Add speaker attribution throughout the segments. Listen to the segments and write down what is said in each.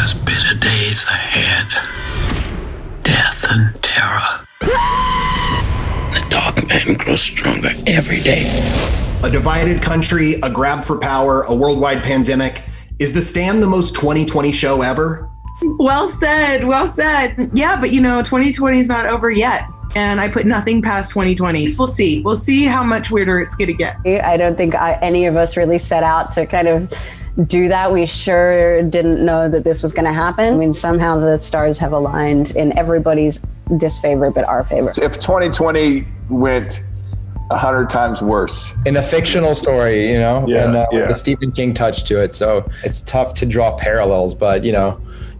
Speaker 1: There's bitter days ahead. Death and terror. The dark man grows stronger every day.
Speaker 2: A divided country, a grab for power, a worldwide pandemic. Is The Stand the most 2020 show ever?
Speaker 3: Well said. Well said. Yeah, but 2020 is not over yet. And I put nothing past 2020. We'll see. We'll see how much weirder it's going to get.
Speaker 4: I don't think any of us really set out to kind of do that. We sure didn't know that this was going to happen. I mean, somehow the stars have aligned in everybody's disfavor, but our favor.
Speaker 5: If 2020 went 100 times worse.
Speaker 6: In a fictional story, with a Stephen King touch to it. So it's tough to draw parallels, but,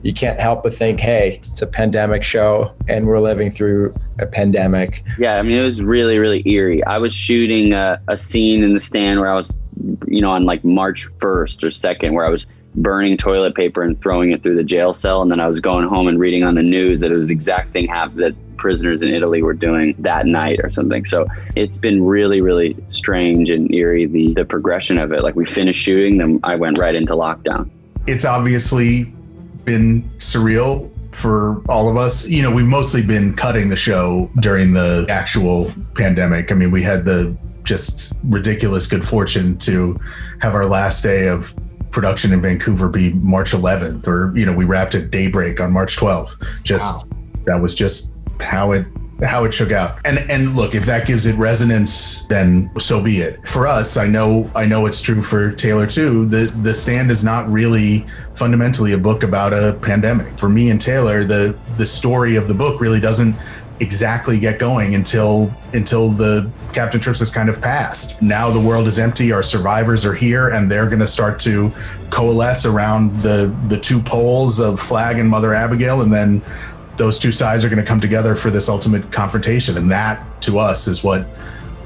Speaker 6: you can't help but think, hey, it's a pandemic show and we're living through a pandemic.
Speaker 7: Yeah, I mean, it was really, really eerie. I was shooting a scene in The Stand where I was, on like March 1st or 2nd, where I was burning toilet paper and throwing it through the jail cell. And then I was going home and reading on the news that it was the exact thing that prisoners in Italy were doing that night or something. So it's been really, really strange and eerie, the progression of it. Like, we finished shooting, then I went right into lockdown.
Speaker 8: It's obviously been surreal for all of us. We've mostly been cutting the show during the actual pandemic. I mean, we had the just ridiculous good fortune to have our last day of production in Vancouver be March 11th, or, we wrapped at daybreak on March 12th. That was just how it shook out. And look, if that gives it resonance, then so be it. For us, I know it's true for Taylor too. The Stand is not really fundamentally a book about a pandemic. For me and Taylor, the story of the book really doesn't exactly get going until the Captain Trips has kind of passed. Now the world is empty, our survivors are here, and they're going to start to coalesce around the two poles of Flag and Mother Abigail, and then those two sides are going to come together for this ultimate confrontation. And that, to us, is what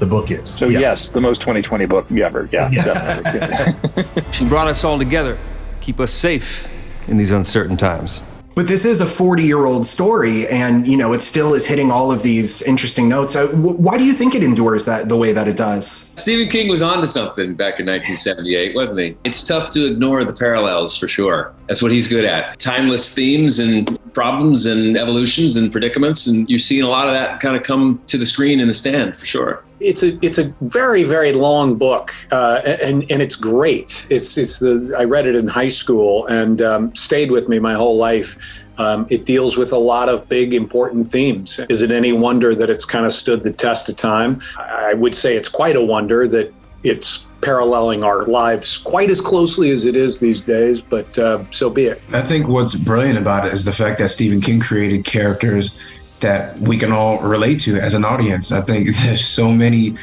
Speaker 8: the book is.
Speaker 9: So yes, the most 2020 book ever. Yeah. Definitely.
Speaker 10: She brought us all together, keep us safe in these uncertain times.
Speaker 2: But this is a 40-year-old story, and, it still is hitting all of these interesting notes. Why do you think it endures the way that it does?
Speaker 11: Stephen King was onto something back in 1978, wasn't he? It's tough to ignore the parallels, for sure. That's what he's good at. Timeless themes and problems and evolutions and predicaments, and you're seeing a lot of that kind of come to the screen in The Stand, for sure.
Speaker 12: It's a very, very long book, and it's great. I read it in high school and stayed with me my whole life. It deals with a lot of big, important themes. Is it any wonder that it's kind of stood the test of time? I would say it's quite a wonder that it's paralleling our lives quite as closely as it is these days, but so be it.
Speaker 13: I think what's brilliant about it is the fact that Stephen King created characters that we can all relate to as an audience. I think there's so many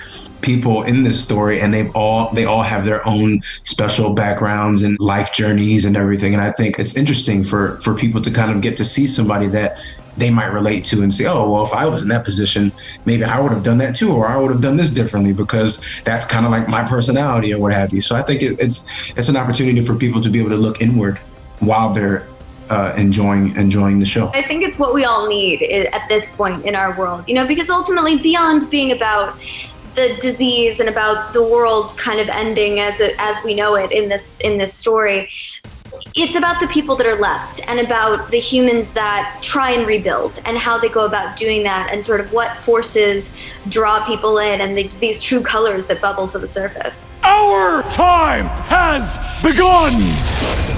Speaker 13: people in this story, and they all have their own special backgrounds and life journeys and everything. And I think it's interesting for people to kind of get to see somebody that they might relate to and say, oh, well, if I was in that position, maybe I would have done that too, or I would have done this differently, because that's kind of like my personality or what have you. So I think it's an opportunity for people to be able to look inward while they're enjoying the show.
Speaker 14: I think it's what we all need at this point in our world, because ultimately, beyond being about the disease and about the world kind of ending as we know it in this story, it's about the people that are left and about the humans that try and rebuild and how they go about doing that, and sort of what forces draw people in, and these true colors that bubble to the surface.
Speaker 15: Our time has begun!